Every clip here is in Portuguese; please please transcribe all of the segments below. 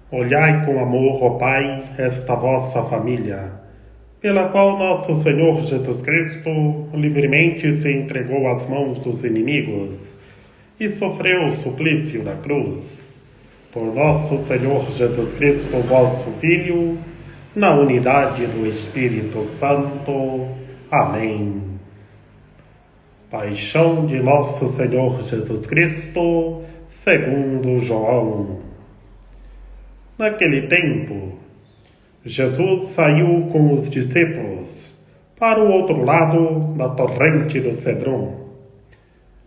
Olhai com amor, ó Pai, esta vossa família, pela qual nosso Senhor Jesus Cristo livremente se entregou às mãos dos inimigos e sofreu o suplício da cruz. Por nosso Senhor Jesus Cristo, vosso Filho, na unidade do Espírito Santo. Amém. Paixão de nosso Senhor Jesus Cristo, segundo João. Naquele tempo, Jesus saiu com os discípulos para o outro lado da torrente do Cedron.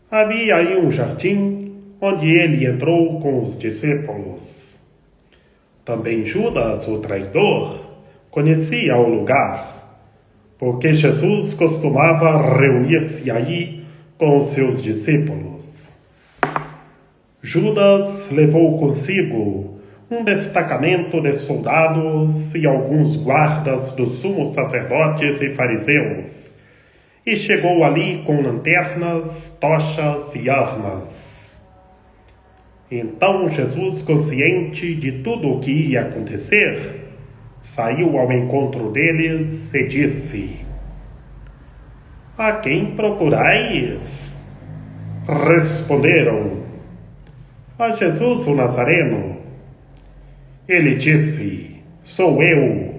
Havia aí um jardim onde ele entrou com os discípulos. Também Judas, o traidor, conhecia o lugar, porque Jesus costumava reunir-se aí com os seus discípulos. Judas levou consigo um destacamento de soldados e alguns guardas dos sumos sacerdotes e fariseus, e chegou ali com lanternas, tochas e armas. Então Jesus, consciente de tudo o que ia acontecer, saiu ao encontro deles e disse: "A quem procurais?" Responderam: "A Jesus o Nazareno." Ele disse: "Sou eu."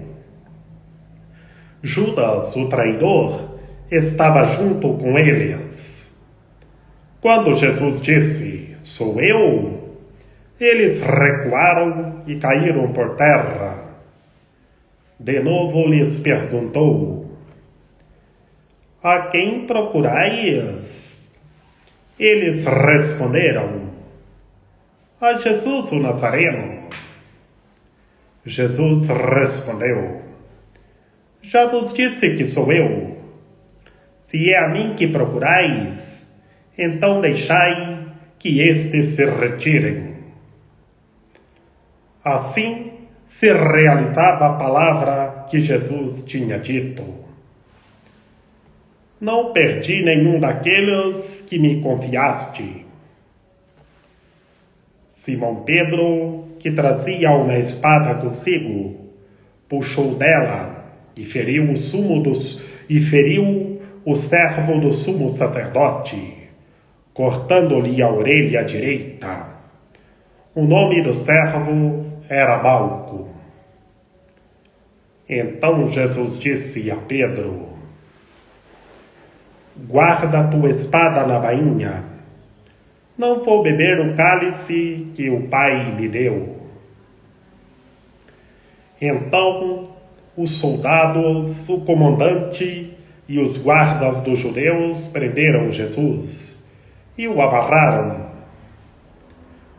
Judas, o traidor, estava junto com eles. Quando Jesus disse: "Sou eu," eles recuaram e caíram por terra. De novo lhes perguntou: "A quem procurais?" Eles responderam: "A Jesus o Nazareno." Jesus respondeu: "Já vos disse que sou eu. Se é a mim que procurais, então deixai que estes se retirem." Assim se realizava a palavra que Jesus tinha dito: "Não perdi nenhum daqueles que me confiaste." Simão Pedro, que trazia uma espada consigo, puxou dela e feriu o servo do sumo sacerdote, cortando-lhe a orelha direita. O nome do servo era Malco. Então Jesus disse a Pedro: "Guarda a tua espada na bainha. Não vou beber o cálice que o Pai me deu." Então os soldados, o comandante e os guardas dos judeus prenderam Jesus e o amarraram.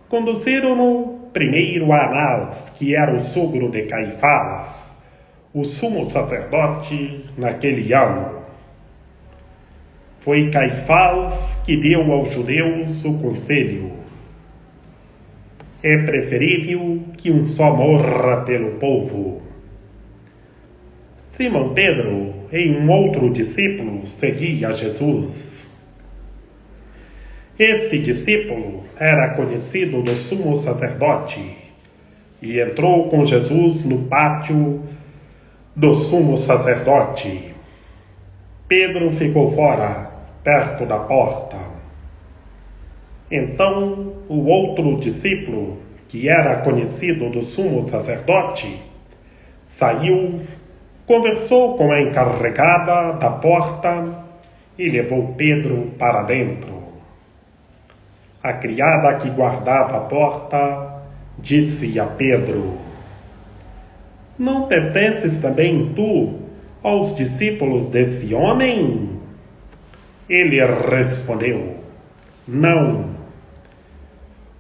Conduziram-no primeiro a Anás, que era o sogro de Caifás, o sumo sacerdote naquele ano. Foi Caifás que deu aos judeus o conselho: "É preferível que um só morra pelo povo." Simão Pedro e um outro discípulo seguia Jesus. Este discípulo era conhecido do sumo sacerdote e entrou com Jesus no pátio do sumo sacerdote. Pedro ficou fora, perto da porta. Então o outro discípulo, que era conhecido do sumo sacerdote, saiu, conversou com a encarregada da porta e levou Pedro para dentro. A criada que guardava a porta disse a Pedro: "Não pertences também tu aos discípulos desse homem?" Ele respondeu: "Não."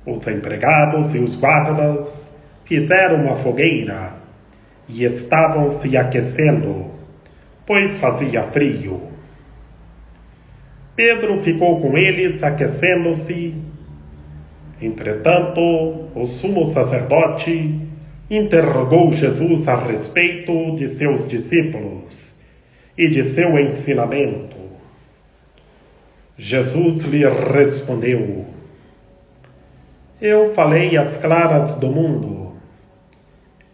Os empregados e os guardas fizeram uma fogueira e estavam se aquecendo, pois fazia frio. Pedro ficou com eles aquecendo-se. Entretanto, o sumo sacerdote interrogou Jesus a respeito de seus discípulos e de seu ensinamento. Jesus lhe respondeu: Eu falei às claras do mundo.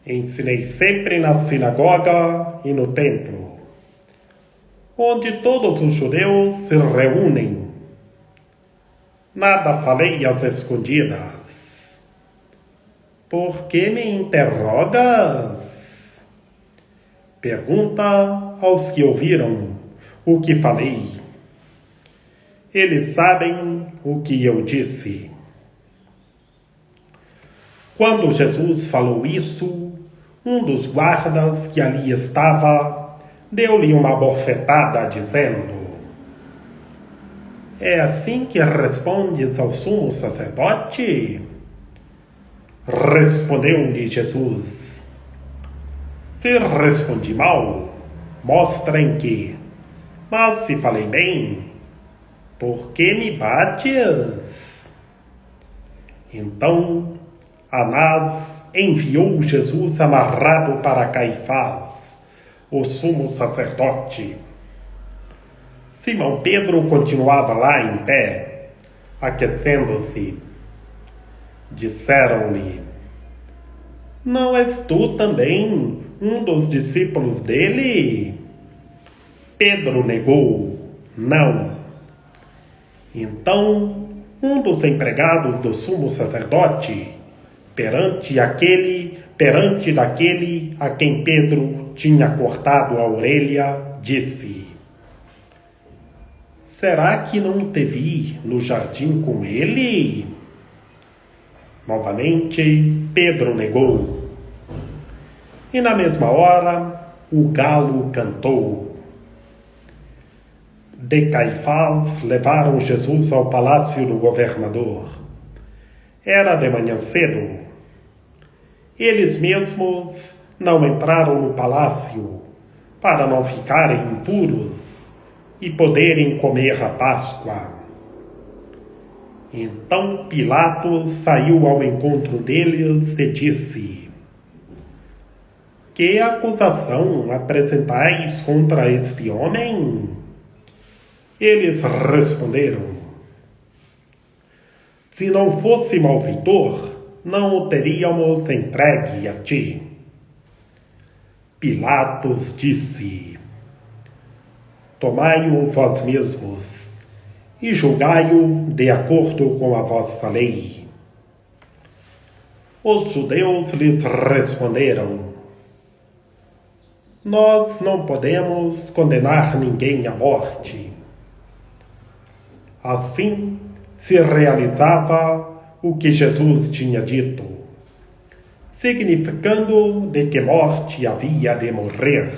Ensinei sempre na sinagoga e no templo, onde todos os judeus se reúnem. Nada falei às escondidas. Por que me interrogas? Pergunta aos que ouviram o que falei. Eles sabem o que eu disse. Quando Jesus falou isso, um dos guardas que ali estava deu-lhe uma bofetada, dizendo: É assim que respondes ao sumo sacerdote? Respondeu-lhe Jesus: Se respondi mal, mostra em que. Mas se falei bem, por que me bates? Então Anás enviou Jesus amarrado para Caifás, o sumo sacerdote. Simão Pedro continuava lá em pé, aquecendo-se. Disseram-lhe: Não és tu também um dos discípulos dele? Pedro negou: Não. Então um dos empregados do sumo sacerdote, perante daquele a quem Pedro tinha cortado a orelha, disse: Será que não te vi no jardim com ele? Novamente Pedro negou. E na mesma hora o galo cantou. De Caifás levaram Jesus ao palácio do governador. Era de manhã cedo. Eles mesmos não entraram no palácio para não ficarem impuros e poderem comer a Páscoa. Então Pilatos saiu ao encontro deles e disse: Que acusação apresentais contra este homem? Eles responderam: Se não fosse malfeitor, não o teríamos entregue a ti. Pilatos disse: Tomai-o vós mesmos e julgai-o de acordo com a vossa lei. Os judeus lhes responderam: Nós não podemos condenar ninguém à morte. Assim se realizava o que Jesus tinha dito, significando de que morte havia de morrer.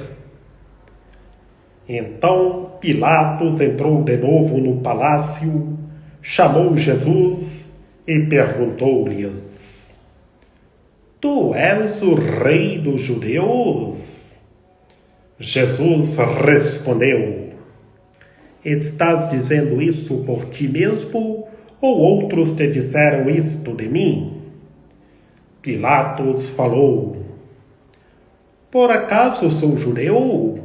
Então Pilatos entrou de novo no palácio, chamou Jesus e perguntou-lhes: Tu és o rei dos judeus? Jesus respondeu: Estás dizendo isso por ti mesmo, ou outros te disseram isto de mim? Pilatos falou: Por acaso sou judeu?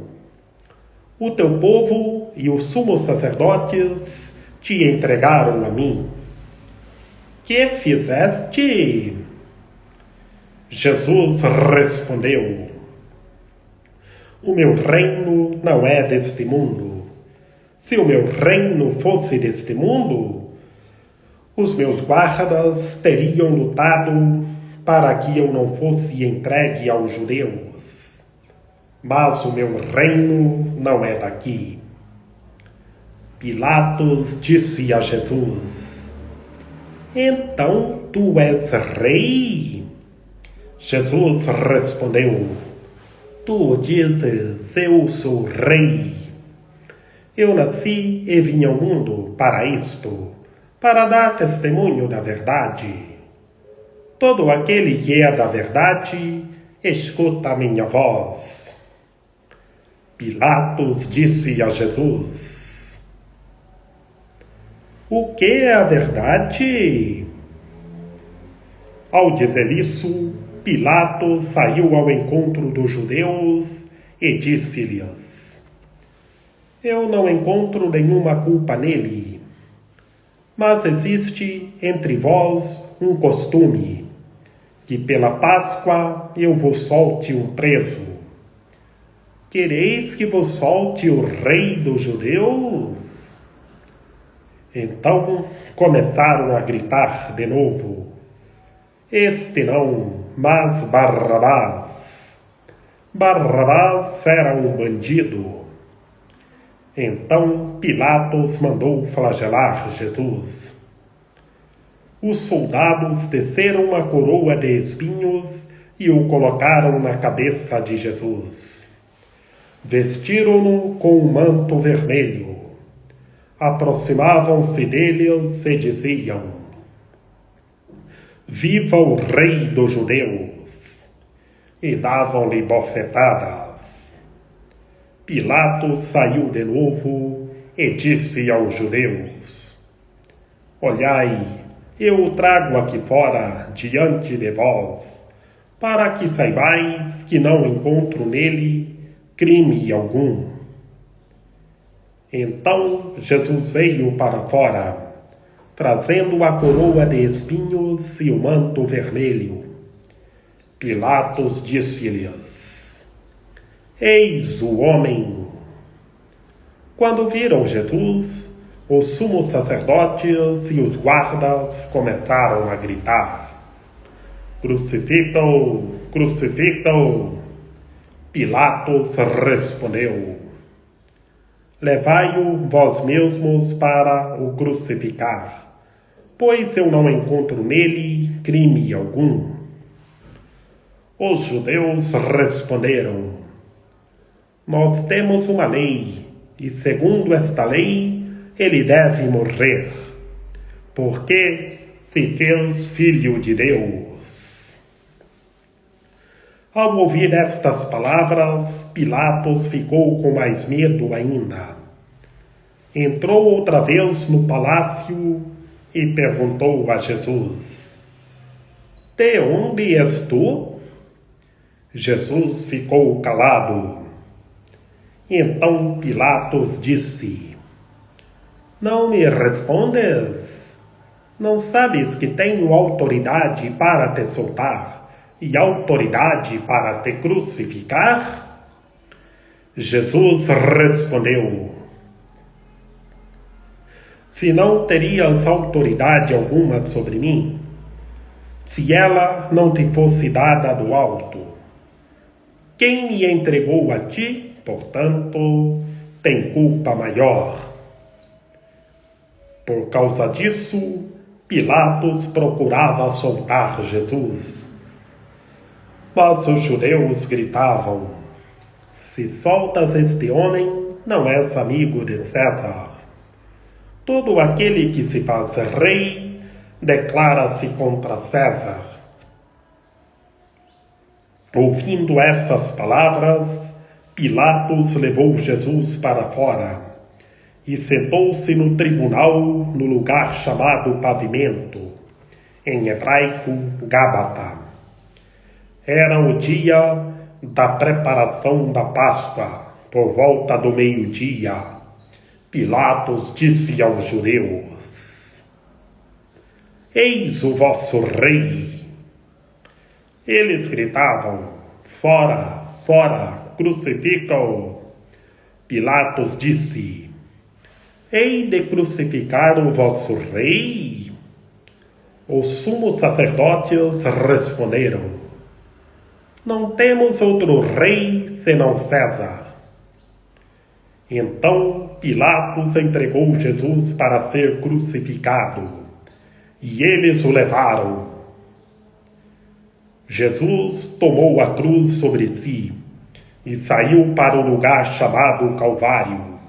O teu povo e os sumos sacerdotes te entregaram a mim. Que fizeste? Jesus respondeu: O meu reino não é deste mundo. Se o meu reino fosse deste mundo, os meus guardas teriam lutado para que eu não fosse entregue aos judeus. Mas o meu reino não é daqui. Pilatos disse a Jesus: Então tu és rei? Jesus respondeu: Tu dizes, eu sou rei. Eu nasci e vim ao mundo para isto, para dar testemunho da verdade. Todo aquele que é da verdade, escuta a minha voz. Pilatos disse a Jesus: O que é a verdade? Ao dizer isso, Pilatos saiu ao encontro dos judeus e disse-lhes: Eu não encontro nenhuma culpa nele, mas existe entre vós um costume que pela Páscoa eu vos solte um preso. Quereis que vos solte o rei dos judeus? Então começaram a gritar de novo: este não, mas Barrabás. Barrabás era um bandido. Então Pilatos mandou flagelar Jesus. Os soldados teceram uma coroa de espinhos e o colocaram na cabeça de Jesus. Vestiram-no com um manto vermelho. Aproximavam-se deles e diziam: viva o rei dos judeus! E davam-lhe bofetadas. Pilatos saiu de novo e disse aos judeus: olhai, eu o trago aqui fora diante de vós, para que saibais que não encontro nele crime algum. Então Jesus veio para fora, trazendo a coroa de espinhos e o manto vermelho. Pilatos disse-lhes: eis o homem. Quando viram Jesus, os sumos sacerdotes e os guardas começaram a gritar: crucificam, crucificam. Pilatos respondeu: levai-o vós mesmos para o crucificar, pois eu não encontro nele crime algum. Os judeus responderam: nós temos uma lei, e segundo esta lei ele deve morrer, porque se fez filho de Deus. Ao ouvir estas palavras, Pilatos ficou com mais medo ainda. Entrou outra vez no palácio e perguntou a Jesus: de onde és tu? Jesus ficou calado. Então Pilatos disse: não me respondes? Não sabes que tenho autoridade para te soltar e autoridade para te crucificar? Jesus respondeu: se não terias autoridade alguma sobre mim, se ela não te fosse dada do alto, quem me entregou a ti, portanto, tem culpa maior. Por causa disso, Pilatos procurava soltar Jesus. Mas os judeus gritavam: se soltas este homem, não és amigo de César. Todo aquele que se faz rei declara-se contra César. Ouvindo estas palavras, Pilatos levou Jesus para fora e sentou-se no tribunal no lugar chamado Pavimento, em hebraico Gábata. Era o dia da preparação da Páscoa, por volta do meio-dia. Pilatos disse aos judeus: eis o vosso rei. Eles gritavam: fora, fora, crucifica-o. Pilatos disse: hei de crucificar o vosso rei? Os sumos sacerdotes responderam: não temos outro rei senão César. Então Pilatos entregou Jesus para ser crucificado, e eles o levaram. Jesus tomou a cruz sobre si e saiu para o lugar chamado Calvário,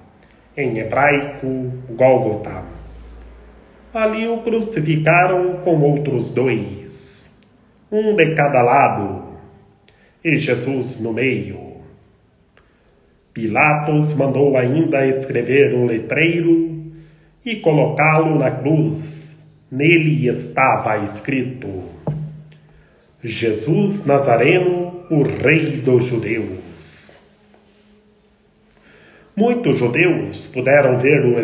em hebraico Gólgota. Ali o crucificaram com outros dois, um de cada lado, e Jesus no meio. Pilatos mandou ainda escrever um letreiro e colocá-lo na cruz. Nele estava escrito: Jesus Nazareno, o Rei dos Judeus. Muitos judeus puderam ver o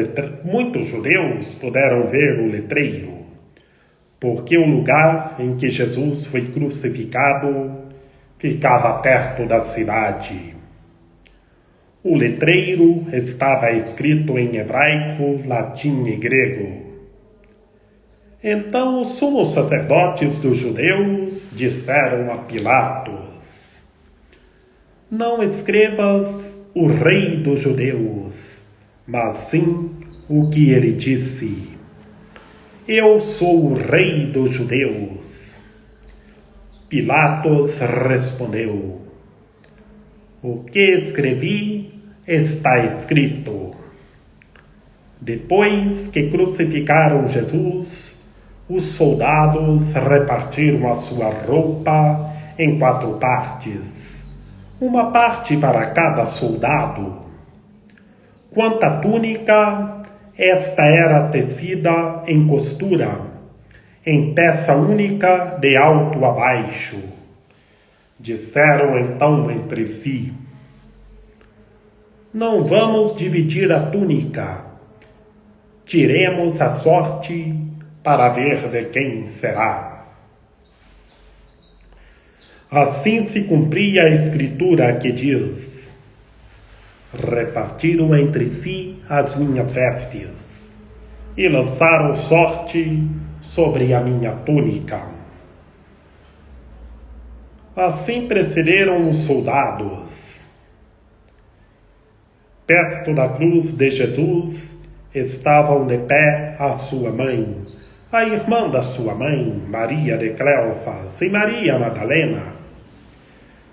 letreiro, porque o lugar em que Jesus foi crucificado ficava perto da cidade. O letreiro estava escrito em hebraico, latim e grego. Então os sumos sacerdotes dos judeus disseram a Pilatos: não escrevas o rei dos judeus, mas sim o que ele disse. Eu sou o rei dos judeus. Pilatos respondeu: o que escrevi está escrito. Depois que crucificaram Jesus, os soldados repartiram a sua roupa em 4 partes, uma parte para cada soldado. Quanto à túnica, esta era tecida em costura, em peça única de alto a baixo. Disseram então entre si: não vamos dividir a túnica. Tiremos a sorte para ver de quem será. Assim se cumpria a escritura que diz: repartiram entre si as minhas vestes e lançaram sorte sobre a minha túnica. Assim precederam os soldados. Perto da cruz de Jesus estavam de pé a sua mãe, a irmã da sua mãe, Maria de Cleofas, e Maria Madalena.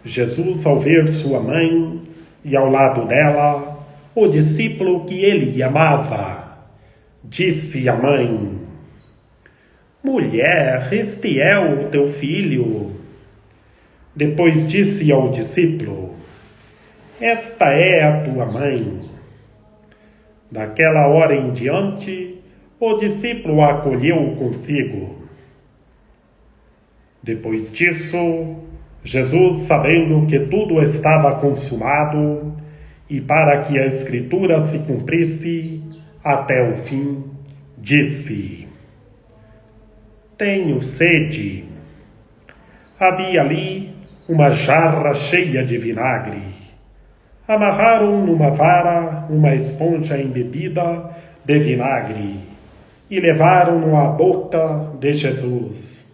Jesus, ao ver sua mãe e ao lado dela o discípulo que ele amava, disse à mãe: mulher, este é o teu filho. Depois disse ao discípulo: esta é a tua mãe. Daquela hora em diante, o discípulo a acolheu consigo. Depois disso, Jesus, sabendo que tudo estava consumado, e para que a Escritura se cumprisse até o fim, disse: tenho sede. Havia ali uma jarra cheia de vinagre. Amarraram numa vara uma esponja embebida de vinagre e levaram-no à boca de Jesus.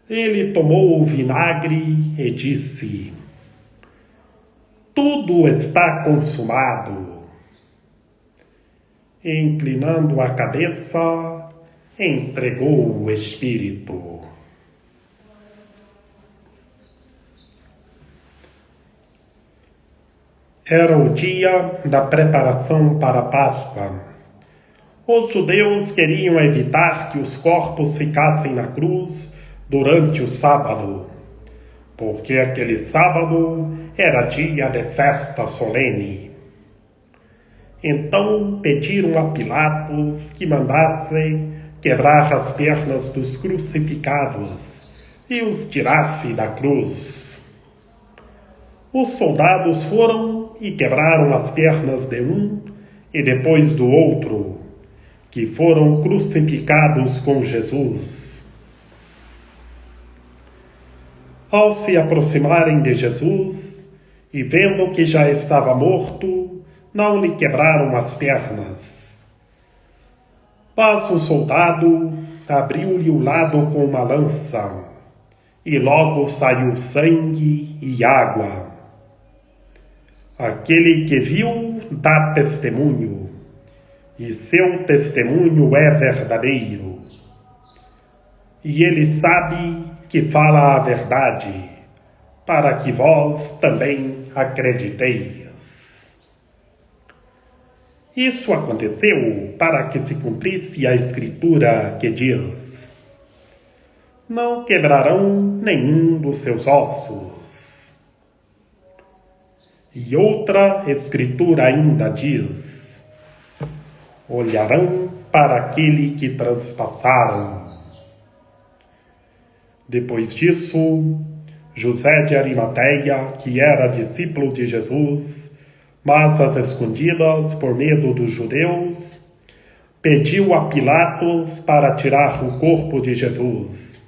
Ele tomou o vinagre e disse: tudo está consumado. E, inclinando a cabeça, entregou o Espírito. Era o dia da preparação para a Páscoa. Os judeus queriam evitar que os corpos ficassem na cruz durante o sábado, porque aquele sábado era dia de festa solene. Então pediram a Pilatos que mandasse quebrar as pernas dos crucificados e os tirasse da cruz. Os soldados foram e quebraram as pernas de um e depois do outro, que foram crucificados com Jesus. Ao se aproximarem de Jesus e vendo que já estava morto, não lhe quebraram as pernas. Mas o soldado abriu-lhe o lado com uma lança, e logo saiu sangue e água. Aquele que viu dá testemunho, e seu testemunho é verdadeiro. E ele sabe que fala a verdade, para que vós também acrediteis. Isso aconteceu para que se cumprisse a Escritura que diz: não quebrarão nenhum dos seus ossos. E outra Escritura ainda diz: olharão para aquele que transpassaram. Depois disso, José de Arimateia, que era discípulo de Jesus, mas às escondidas por medo dos judeus, pediu a Pilatos para tirar o corpo de Jesus.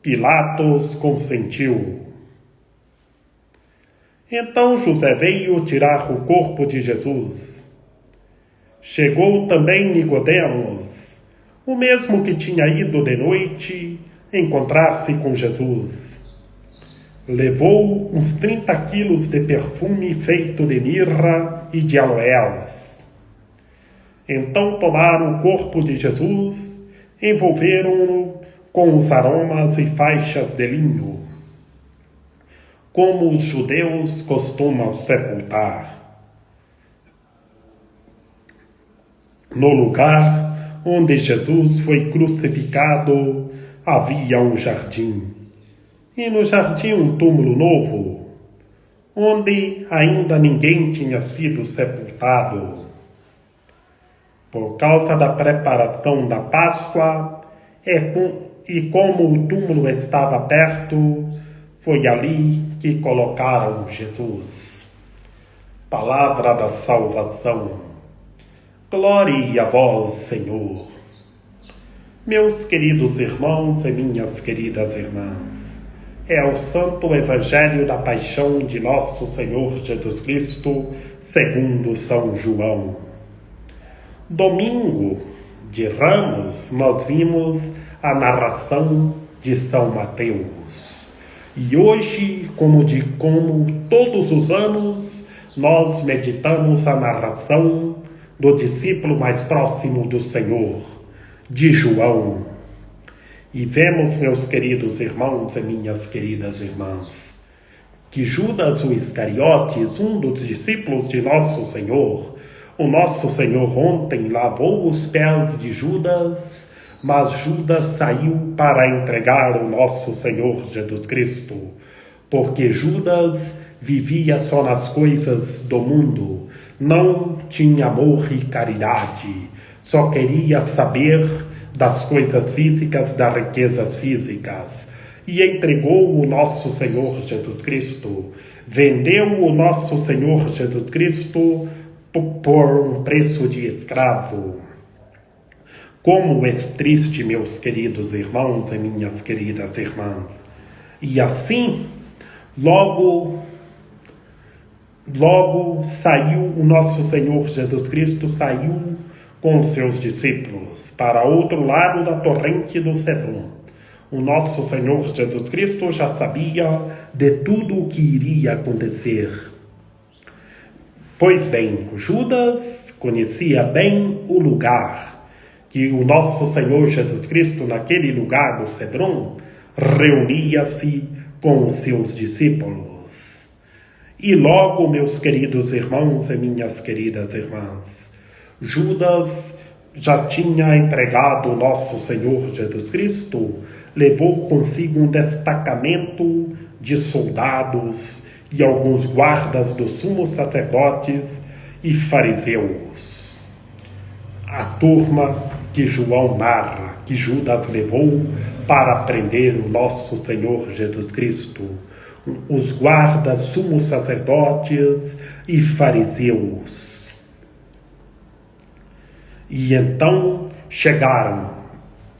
Pilatos consentiu. Então José veio tirar o corpo de Jesus. Chegou também Nicodemos, o mesmo que tinha ido de noite encontrar-se com Jesus. Levou uns 30 quilos de perfume feito de mirra e de aloés. Então tomaram o corpo de Jesus, envolveram-no com os aromas e faixas de linho, como os judeus costumam sepultar. No lugar onde Jesus foi crucificado havia um jardim, e no jardim um túmulo novo, onde ainda ninguém tinha sido sepultado. Por causa da preparação da Páscoa, e como o túmulo estava perto, foi ali que colocaram Jesus. Palavra da salvação. Glória a vós, Senhor. Meus queridos irmãos e minhas queridas irmãs, é o Santo Evangelho da Paixão de Nosso Senhor Jesus Cristo, segundo São João. Domingo de Ramos, nós vimos a narração de São Mateus. E hoje, como todos os anos, nós meditamos a narração do discípulo mais próximo do Senhor, de João. E vemos, meus queridos irmãos e minhas queridas irmãs, que Judas o Iscariotes, um dos discípulos de Nosso Senhor, o Nosso Senhor ontem lavou os pés de Judas, mas Judas saiu para entregar o Nosso Senhor Jesus Cristo, porque Judas vivia só nas coisas do mundo, não tinha amor e caridade, só queria saber das coisas físicas, das riquezas físicas, e entregou o Nosso Senhor Jesus Cristo, vendeu o Nosso Senhor Jesus Cristo por um preço de escravo. Como é triste, meus queridos irmãos e minhas queridas irmãs. E assim, logo saiu o Nosso Senhor Jesus Cristo, saiu com seus discípulos para outro lado da torrente do Cedron. O Nosso Senhor Jesus Cristo já sabia de tudo o que iria acontecer. Pois bem, Judas conhecia bem o lugar que o Nosso Senhor Jesus Cristo, naquele lugar do Cedron, reunia-se com os seus discípulos. E logo, meus queridos irmãos e minhas queridas irmãs, Judas já tinha entregado o Nosso Senhor Jesus Cristo, levou consigo um destacamento de soldados e alguns guardas dos sumos sacerdotes e fariseus. A turma que João narra, que Judas levou para prender o Nosso Senhor Jesus Cristo, os guardas, sumos sacerdotes e fariseus. E então chegaram,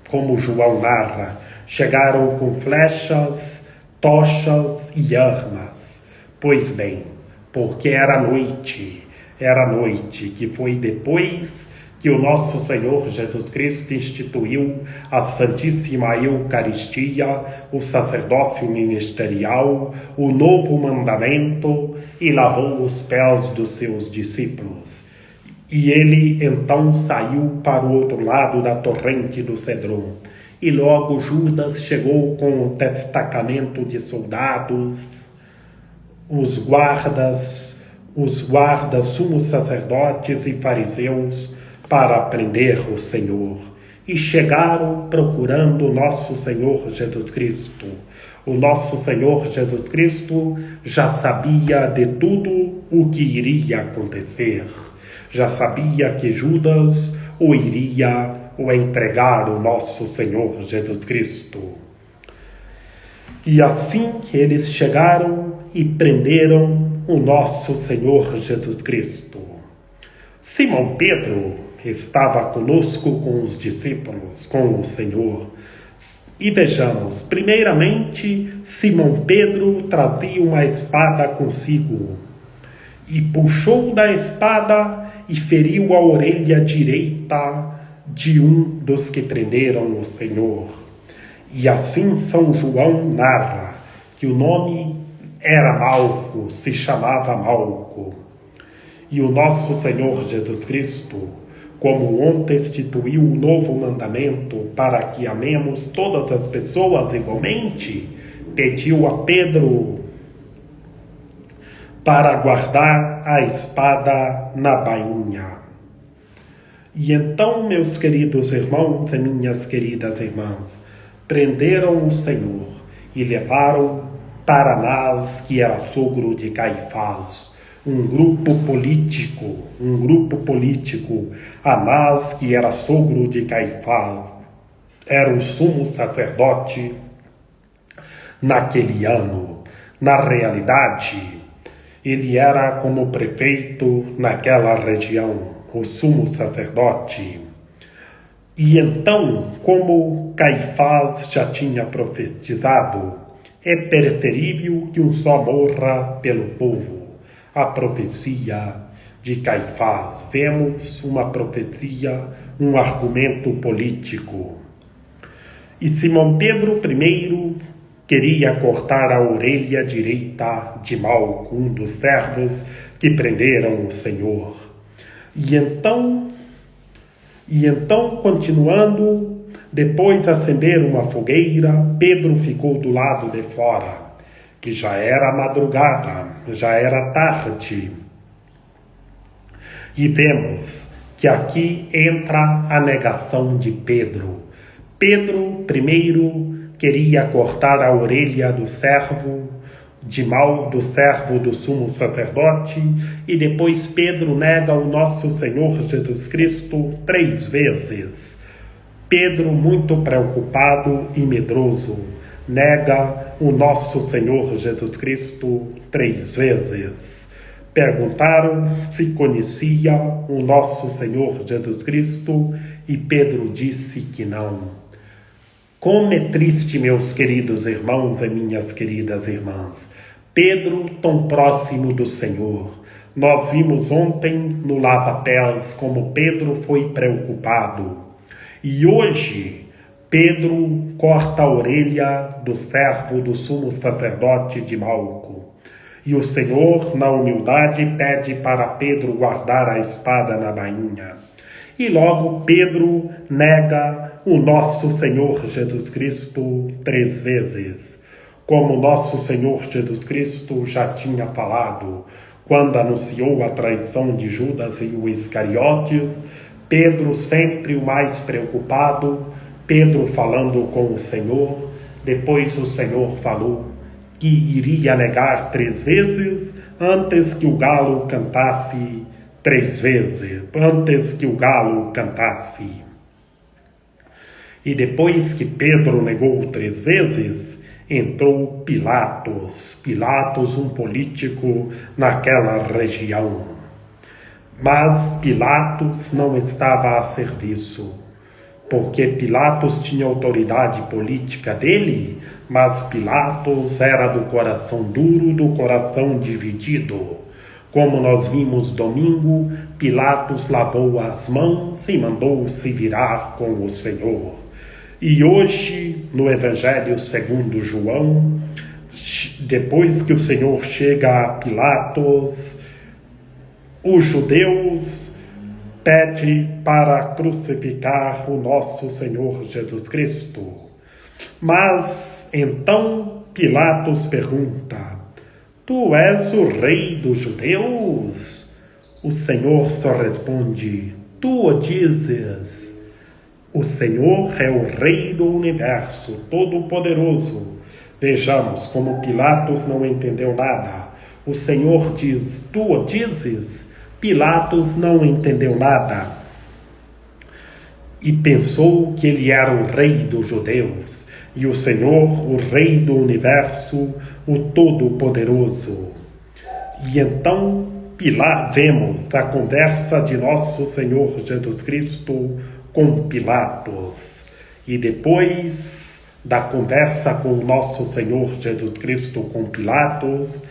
como João narra, chegaram com flechas, tochas e armas. Pois bem, porque era noite, que foi depois que o Nosso Senhor Jesus Cristo instituiu a Santíssima Eucaristia, o sacerdócio ministerial, o novo mandamento, e lavou os pés dos seus discípulos. E ele então saiu para o outro lado da torrente do Cedron. E logo Judas chegou com um destacamento de soldados, os guardas, sumos sacerdotes e fariseus, para prender o Senhor. E chegaram procurando o Nosso Senhor Jesus Cristo. O Nosso Senhor Jesus Cristo já sabia de tudo o que iria acontecer. Já sabia que Judas iria entregar o Nosso Senhor Jesus Cristo. E assim eles chegaram e prenderam o Nosso Senhor Jesus Cristo. Simão Pedro, estava conosco com os discípulos, com o Senhor. E vejamos, primeiramente, Simão Pedro trazia uma espada consigo e puxou da espada e feriu a orelha direita de um dos que prenderam o Senhor. E assim São João narra que o nome era Malco, se chamava Malco. E o nosso Senhor Jesus Cristo, como ontem instituiu um novo mandamento para que amemos todas as pessoas igualmente, pediu a Pedro para guardar a espada na bainha. E então, meus queridos irmãos e minhas queridas irmãs, prenderam o Senhor e levaram para Anás, que era sogro de Caifás, um grupo político, Anás, que era sogro de Caifás, era o sumo sacerdote naquele ano. Na realidade, ele era como prefeito naquela região, o sumo sacerdote. E então, como Caifás já tinha profetizado, é preferível que um só morra pelo povo. A profecia de Caifás. Vemos uma profecia, um argumento político. E Simão Pedro I queria cortar a orelha direita de Malco, um dos servos que prenderam o Senhor. E então, continuando, depois de acender uma fogueira, Pedro ficou do lado de fora, que já era madrugada, já era tarde. E vemos que aqui entra a negação de Pedro. Pedro primeiro queria cortar a orelha do servo do servo do sumo sacerdote, e depois Pedro nega o nosso Senhor Jesus Cristo 3 vezes. Pedro, muito preocupado e medroso, nega o nosso Senhor Jesus Cristo 3 vezes. Perguntaram se conhecia o nosso Senhor Jesus Cristo e Pedro disse que não. Como é triste, meus queridos irmãos e minhas queridas irmãs, Pedro tão próximo do Senhor. Nós vimos ontem no Lava-Pés como Pedro foi preocupado. E hoje, Pedro corta a orelha do servo do sumo sacerdote de Malco. E o Senhor, na humildade, pede para Pedro guardar a espada na bainha. E logo Pedro nega o nosso Senhor Jesus Cristo 3 vezes. Como nosso Senhor Jesus Cristo já tinha falado, quando anunciou a traição de Judas e o Iscariotes, Pedro sempre o mais preocupado, Pedro falando com o Senhor, depois o Senhor falou que iria negar 3 vezes antes que o galo cantasse 3 vezes, antes que o galo cantasse. E depois que Pedro negou 3 vezes, entrou Pilatos, um político naquela região. Mas Pilatos não estava a serviço, porque Pilatos tinha autoridade política dele, mas Pilatos era do coração duro, do coração dividido. Como nós vimos domingo, Pilatos lavou as mãos e mandou se virar com o Senhor. E hoje, no Evangelho segundo João, depois que o Senhor chega a Pilatos, os judeus pedem para crucificar o nosso Senhor Jesus Cristo. Mas então Pilatos pergunta: Tu és o rei dos judeus? O Senhor só responde: Tu o dizes. O Senhor é o Rei do Universo, Todo-Poderoso. Vejamos como Pilatos não entendeu nada. O Senhor diz: Tu o dizes? Pilatos não entendeu nada. E pensou que ele era o Rei dos judeus. E o Senhor, o Rei do Universo, o Todo-Poderoso. E então vemos a conversa de nosso Senhor Jesus Cristo com Pilatos. E depois da conversa com nosso Senhor Jesus Cristo com Pilatos,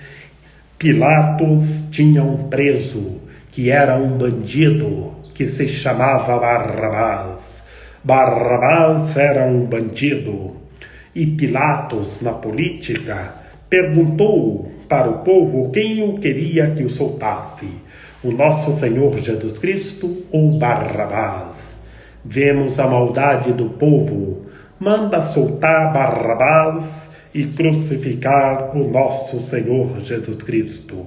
Pilatos tinha um preso que era um bandido que se chamava Barrabás. Barrabás era um bandido. E Pilatos, na política, perguntou para o povo quem o queria que o soltasse, o nosso Senhor Jesus Cristo ou Barrabás. Vemos a maldade do povo, manda soltar Barrabás e crucificar o nosso Senhor Jesus Cristo.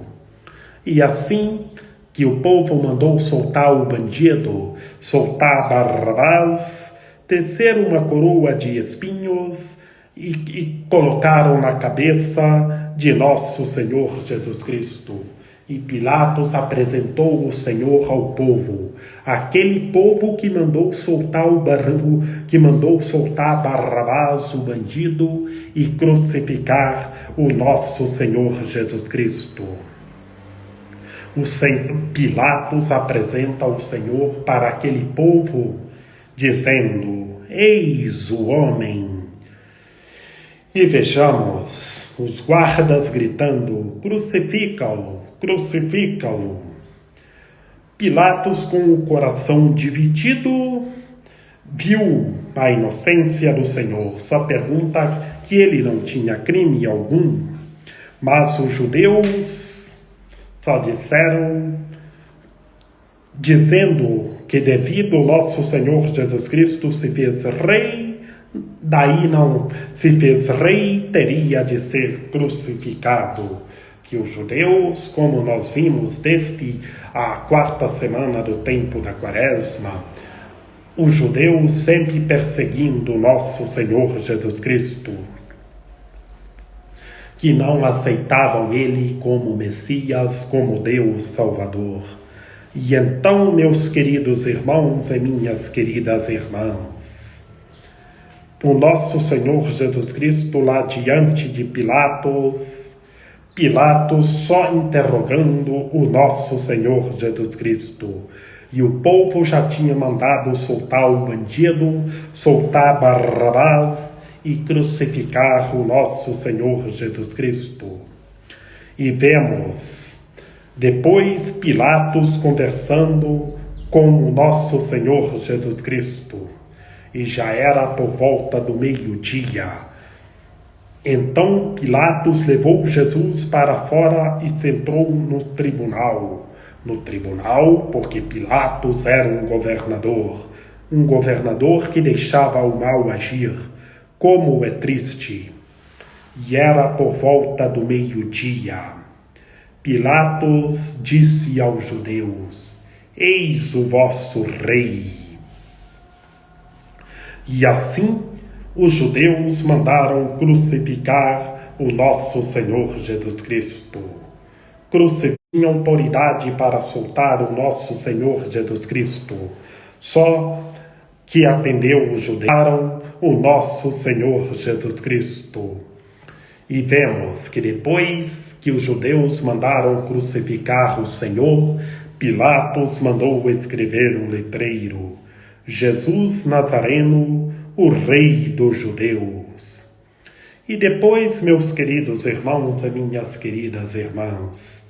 E assim que o povo mandou soltar o bandido, soltar Barrabás, tecer uma coroa de espinhos e colocaram na cabeça de nosso Senhor Jesus Cristo. E Pilatos apresentou o Senhor ao povo, aquele povo que mandou soltar Barrabás, o bandido, e crucificar o nosso Senhor Jesus Cristo. Pilatos apresenta o Senhor para aquele povo, dizendo: eis o homem. E vejamos os guardas gritando: crucifica-o, crucifica-o. Pilatos, com o coração dividido, viu a inocência do Senhor. Só pergunta que ele não tinha crime algum, mas os judeus só disseram, dizendo que devido ao nosso Senhor Jesus Cristo se fez rei, daí não se fez rei, teria de ser crucificado. Que os judeus, como nós vimos desde a quarta semana do tempo da Quaresma, os judeus sempre perseguindo nosso Senhor Jesus Cristo, que não aceitavam ele como Messias, como Deus Salvador. E então, meus queridos irmãos e minhas queridas irmãs, o nosso Senhor Jesus Cristo lá diante de Pilatos só interrogando o nosso Senhor Jesus Cristo. E o povo já tinha mandado soltar o bandido, soltar Barrabás e crucificar o nosso Senhor Jesus Cristo. E vemos depois Pilatos conversando com o nosso Senhor Jesus Cristo. E já era por volta do meio-dia. Então Pilatos levou Jesus para fora e sentou no tribunal. No tribunal, porque Pilatos era um governador que deixava o mal agir. Como é triste! E era por volta do meio-dia. Pilatos disse aos judeus: eis o vosso rei. E assim os judeus mandaram crucificar o nosso Senhor Jesus Cristo. Tinha autoridade para soltar o nosso Senhor Jesus Cristo. Só que atendeu os judeus, o nosso Senhor Jesus Cristo. E vemos que depois que os judeus mandaram crucificar o Senhor, Pilatos mandou escrever um letreiro: Jesus Nazareno, o Rei dos Judeus. E depois, meus queridos irmãos e minhas queridas irmãs,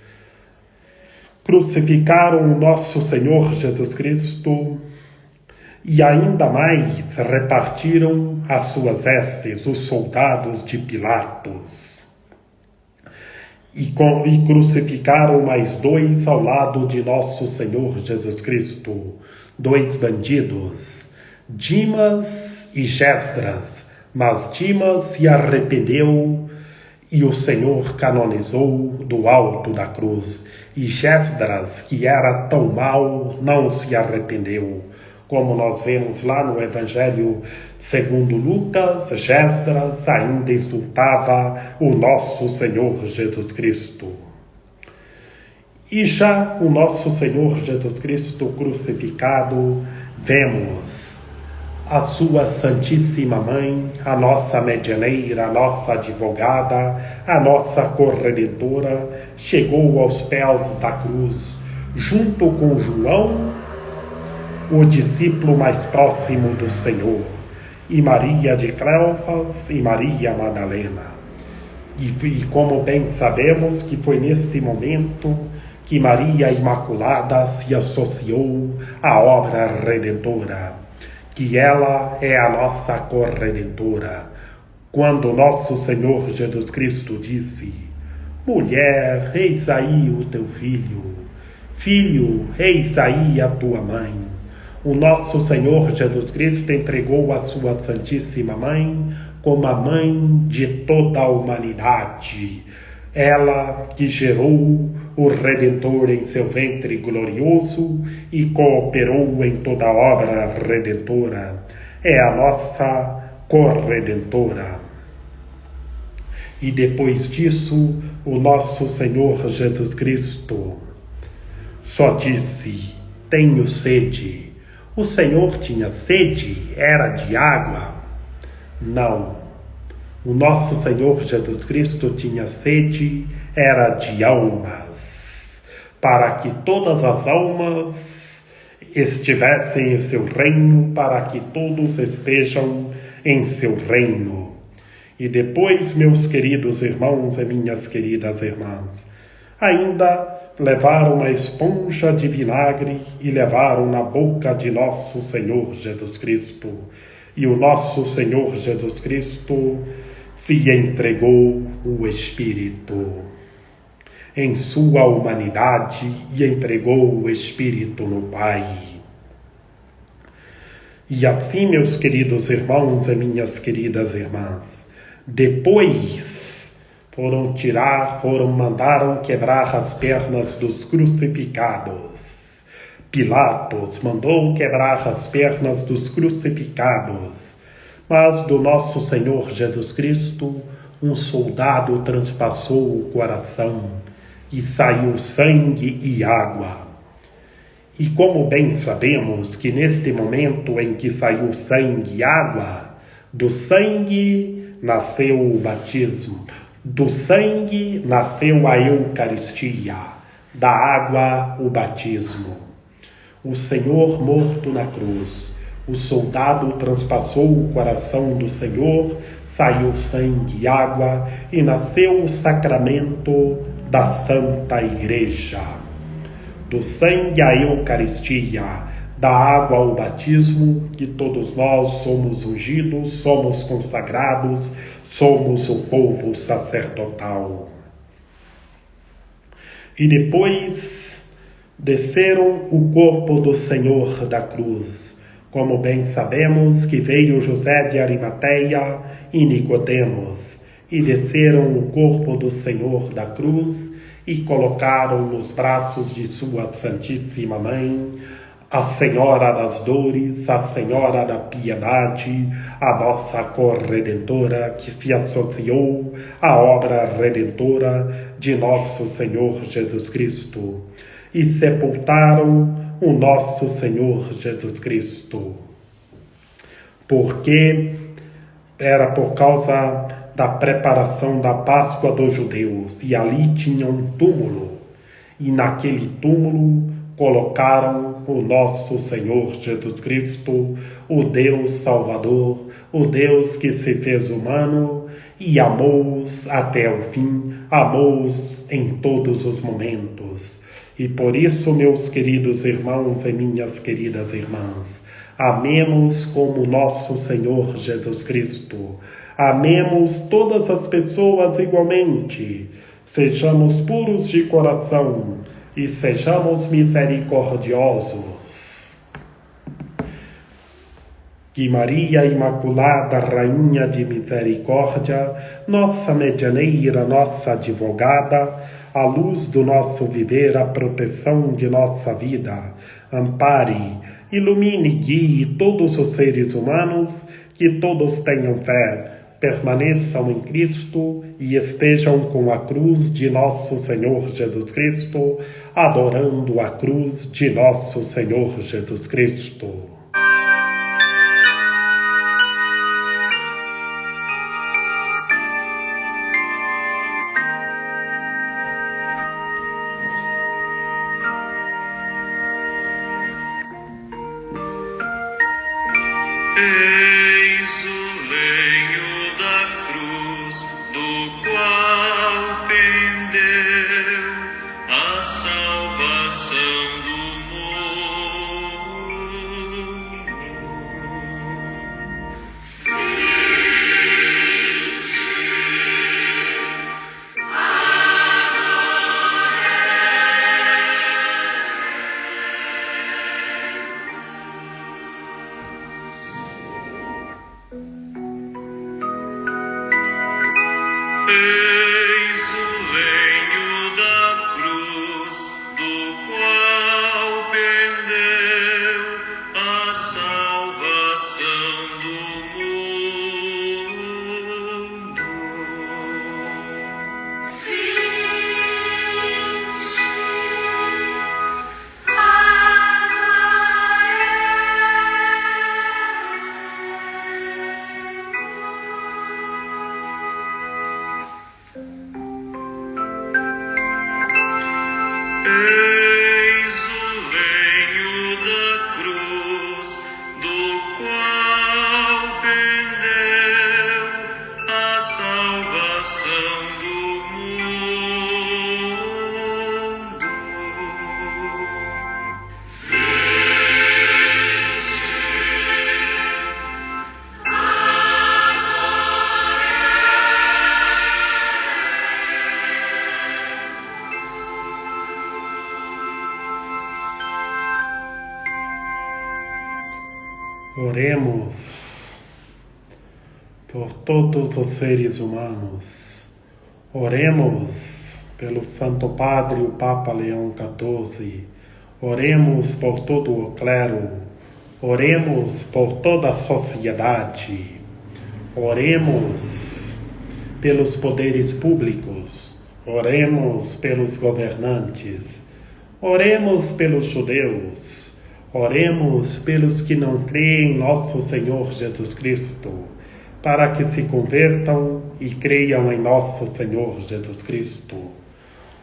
crucificaram o nosso Senhor Jesus Cristo e ainda mais repartiram as suas vestes, os soldados de Pilatos. E crucificaram mais dois ao lado de nosso Senhor Jesus Cristo, dois bandidos, Dimas e Gesdras. Mas Dimas se arrependeu e o Senhor canonizou do alto da cruz. E Gesdras, que era tão mau, não se arrependeu. Como nós vemos lá no Evangelho segundo Lucas, Gesdras ainda insultava o nosso Senhor Jesus Cristo. E já o nosso Senhor Jesus Cristo crucificado, vemos a sua Santíssima Mãe, a nossa medianeira, a nossa advogada, a nossa corredentora, chegou aos pés da cruz, junto com João, o discípulo mais próximo do Senhor, e Maria de Cleofas e Maria Madalena. E como bem sabemos que foi neste momento que Maria Imaculada se associou à obra redentora, que ela é a nossa corredentora. Quando nosso Senhor Jesus Cristo disse: mulher, eis aí o teu filho, filho, eis aí a tua mãe. O nosso Senhor Jesus Cristo entregou a sua Santíssima Mãe como a mãe de toda a humanidade. Ela que gerou o Redentor em seu ventre glorioso e cooperou em toda a obra redentora. É a nossa corredentora. E depois disso, o nosso Senhor Jesus Cristo só disse: tenho sede. O Senhor tinha sede? Era de água? Não. O nosso Senhor Jesus Cristo tinha sede, era de almas, para que todas as almas estivessem em seu reino, para que todos estejam em seu reino. E depois, meus queridos irmãos e minhas queridas irmãs, ainda levaram uma esponja de vinagre e levaram na boca de nosso Senhor Jesus Cristo. E o nosso Senhor Jesus Cristo se entregou o Espírito em sua humanidade e entregou o Espírito no Pai. E assim, meus queridos irmãos e minhas queridas irmãs, depois mandaram quebrar as pernas dos crucificados. Pilatos mandou quebrar as pernas dos crucificados, mas do nosso Senhor Jesus Cristo, um soldado transpassou o coração e saiu sangue e água. E como bem sabemos que neste momento em que saiu sangue e água, do sangue nasceu o batismo, do sangue nasceu a Eucaristia, da água o batismo. O Senhor morto na cruz, o soldado transpassou o coração do Senhor, saiu sangue e água e nasceu o sacramento da Santa Igreja. Do sangue a Eucaristia, da água ao batismo, que todos nós somos ungidos, somos consagrados, somos o povo sacerdotal. E depois desceram o corpo do Senhor da cruz, como bem sabemos que veio José de Arimateia e Nicodemos, e desceram o corpo do Senhor da cruz e colocaram nos braços de sua Santíssima Mãe, a Senhora das Dores, a Senhora da Piedade, a nossa corredentora que se associou à obra redentora de nosso Senhor Jesus Cristo, e sepultaram o nosso Senhor Jesus Cristo, porque era por causa da preparação da Páscoa dos judeus, e ali tinha um túmulo, e naquele túmulo colocaram o nosso Senhor Jesus Cristo, o Deus Salvador, o Deus que se fez humano e amou-os até o fim, amou-os em todos os momentos. E por isso, meus queridos irmãos e minhas queridas irmãs, amemos como nosso Senhor Jesus Cristo, amemos todas as pessoas igualmente, sejamos puros de coração e sejamos misericordiosos. Que Maria Imaculada, Rainha de Misericórdia, nossa medianeira, nossa advogada, a luz do nosso viver, a proteção de nossa vida, ampare, ilumine e guie todos os seres humanos, que todos tenham fé, permaneçam em Cristo e estejam com a cruz de nosso Senhor Jesus Cristo, adorando a cruz de nosso Senhor Jesus Cristo. Oremos por todos os seres humanos. Oremos pelo Santo Padre, o Papa Leão XIV. Oremos por todo o clero. Oremos por toda a sociedade. Oremos pelos poderes públicos. Oremos pelos governantes. Oremos pelos judeus. Oremos pelos que não creem em nosso Senhor Jesus Cristo, para que se convertam e creiam em nosso Senhor Jesus Cristo.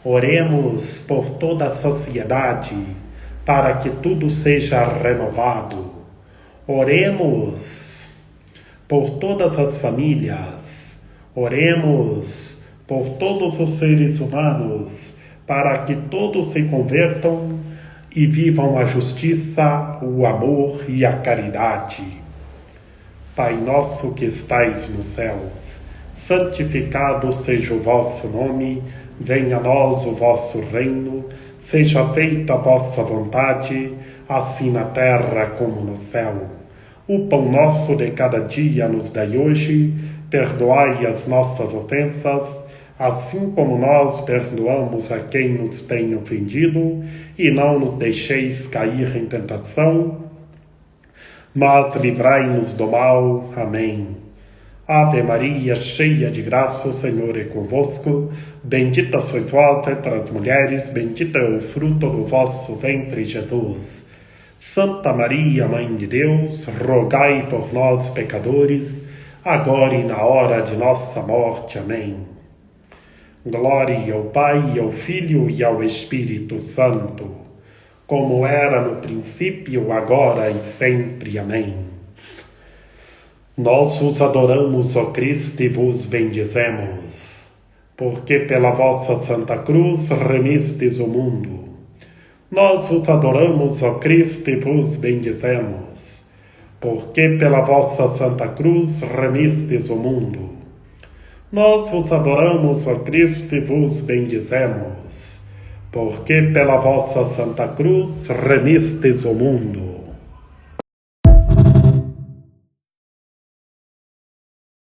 Oremos por toda a sociedade, para que tudo seja renovado. Oremos por todas as famílias. Oremos por todos os seres humanos, para que todos se convertam e vivam a justiça, o amor e a caridade. Pai nosso que estais nos céus, santificado seja o vosso nome, venha a nós o vosso reino, seja feita a vossa vontade, assim na terra como no céu. O pão nosso de cada dia nos dai hoje, perdoai as nossas ofensas, assim como nós perdoamos a quem nos tem ofendido, e não nos deixeis cair em tentação, mas livrai-nos do mal. Amém. Ave Maria, cheia de graça, o Senhor é convosco. Bendita sois vós entre as mulheres, bendito é o fruto do vosso ventre, Jesus. Santa Maria, Mãe de Deus, rogai por nós, pecadores, agora e na hora de nossa morte. Amém. Glória ao Pai, ao Filho e ao Espírito Santo, como era no princípio, agora e sempre. Amém. Nós vos adoramos, ó Cristo, e vos bendizemos, porque pela vossa Santa Cruz remistes o mundo. Nós vos adoramos, ó Cristo, e vos bendizemos, porque pela vossa Santa Cruz remistes o mundo. Nós vos adoramos, ó Cristo, e vos bendizemos, porque pela vossa Santa Cruz remistes o mundo.